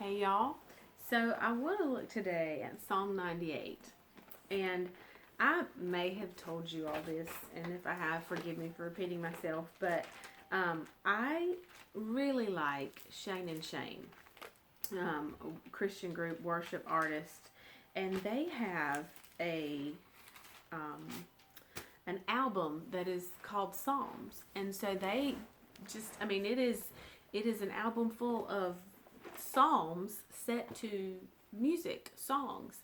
Hey y'all. So I want to look today at Psalm 98. And I may have told you all this, and if I have, forgive me for repeating myself, but I really like Shane and Shane, Christian group, worship artist, and they have a um, an album that is called Psalms, and so they it is an album full of psalms set to music songs,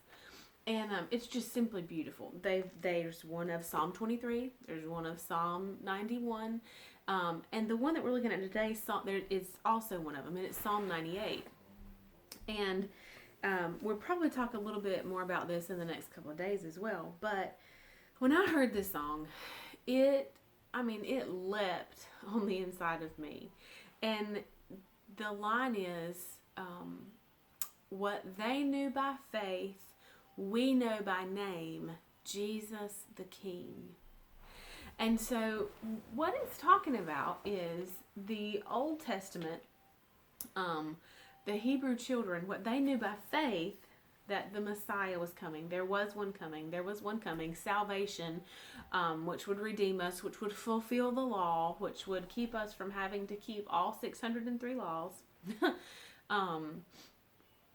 and it's just simply beautiful. There's one of Psalm 23, there's one of Psalm 91, and the one that we're looking at today, there is also one of them, and it's Psalm 98. And we'll probably talk a little bit more about this in the next couple of days as well. But when I heard this song, it leapt on the inside of me. And the line is, what they knew by faith, we know by name, Jesus the King. And so what it's talking about is the Old Testament, the Hebrew children, what they knew by faith, that the Messiah was coming. There was one coming. Salvation, which would redeem us, which would fulfill the law, which would keep us from having to keep all 603 laws.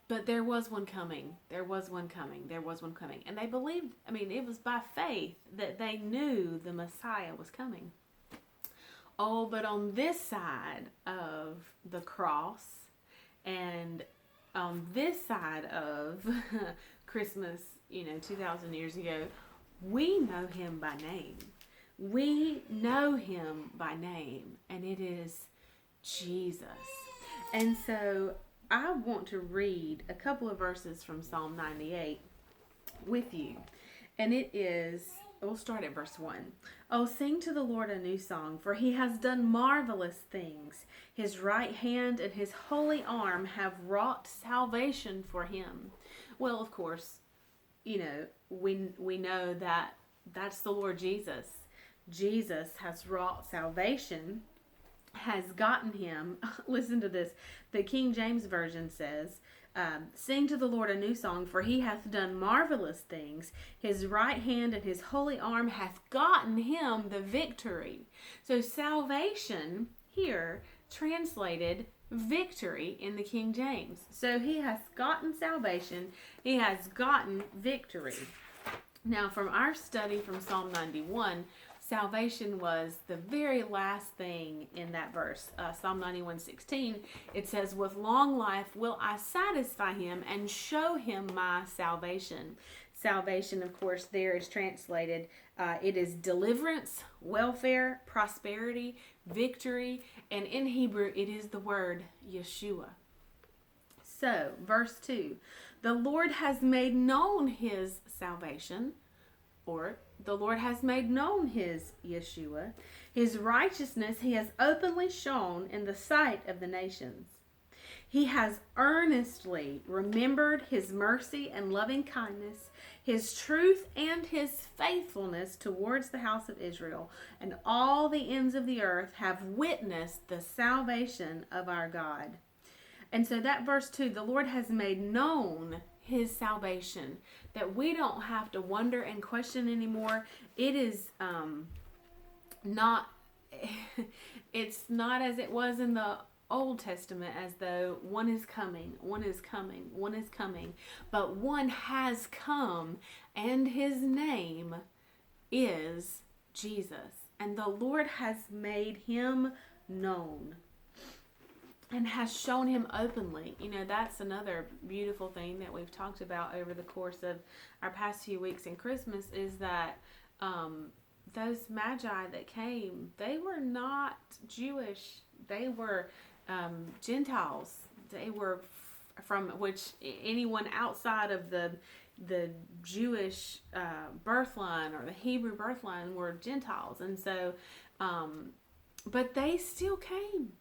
But there was one coming. And they believed, it was by faith that they knew the Messiah was coming. Oh, but on this side of the cross, and on this side of Christmas, 2,000 years ago, we know him by name. And it is Jesus. And so I want to read a couple of verses from Psalm 98 with you. And we'll start at verse 1. Oh, sing to the Lord a new song, for he has done marvelous things. His right hand and his holy arm have wrought salvation for him. Well, of course, we know that that's the Lord Jesus. Jesus has wrought salvation, has gotten him. Listen to this. The King James Version says, sing to the Lord a new song, for he hath done marvelous things. His right hand and his holy arm hath gotten him the victory. So salvation here translated victory in the King James. So he has gotten salvation. He has gotten victory. Now, from our study from Psalm 91, salvation was the very last thing in that verse. Psalm 91:16, it says, with long life will I satisfy him and show him my salvation. Salvation, of course, there is translated, it is deliverance, welfare, prosperity, victory, and in Hebrew it is the word Yeshua. So, verse 2, the Lord has made known his salvation, or the Lord has made known his Yeshua. His righteousness he has openly shown in the sight of the nations. He has earnestly remembered his mercy and loving kindness, his truth and his faithfulness towards the house of Israel, and all the ends of the earth have witnessed the salvation of our God. And so that verse 2, the Lord has made known his salvation, that we don't have to wonder and question anymore. It is not it's not as it was in the Old Testament, as though one is coming, but one has come, and his name is Jesus, and the Lord has made him known and has shown him openly. That's another beautiful thing that we've talked about over the course of our past few weeks in Christmas, is that those magi that came, they were not Jewish. They were Gentiles. They were from which anyone outside of the Jewish birthline or the Hebrew birthline were Gentiles. And so, but they still came.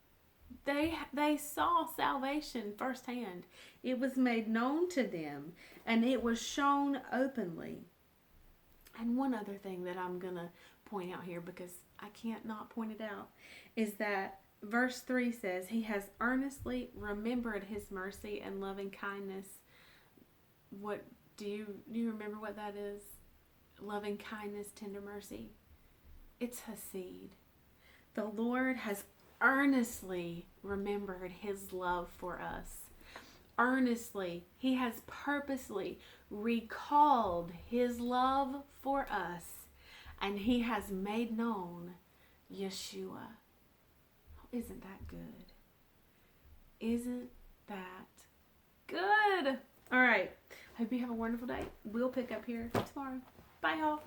They saw salvation firsthand. It was made known to them, and it was shown openly. And one other thing that I'm going to point out here, because I can't not point it out, is that verse 3 says, He has earnestly remembered His mercy and loving kindness. What do you remember what that is? Loving kindness, tender mercy. It's Hesed. The Lord has earnestly remembered His love for us. Earnestly, He has purposely recalled His love for us, and He has made known Yeshua. Isn't that good? Isn't that good? All right. Hope you have a wonderful day. We'll pick up here tomorrow. Bye, y'all.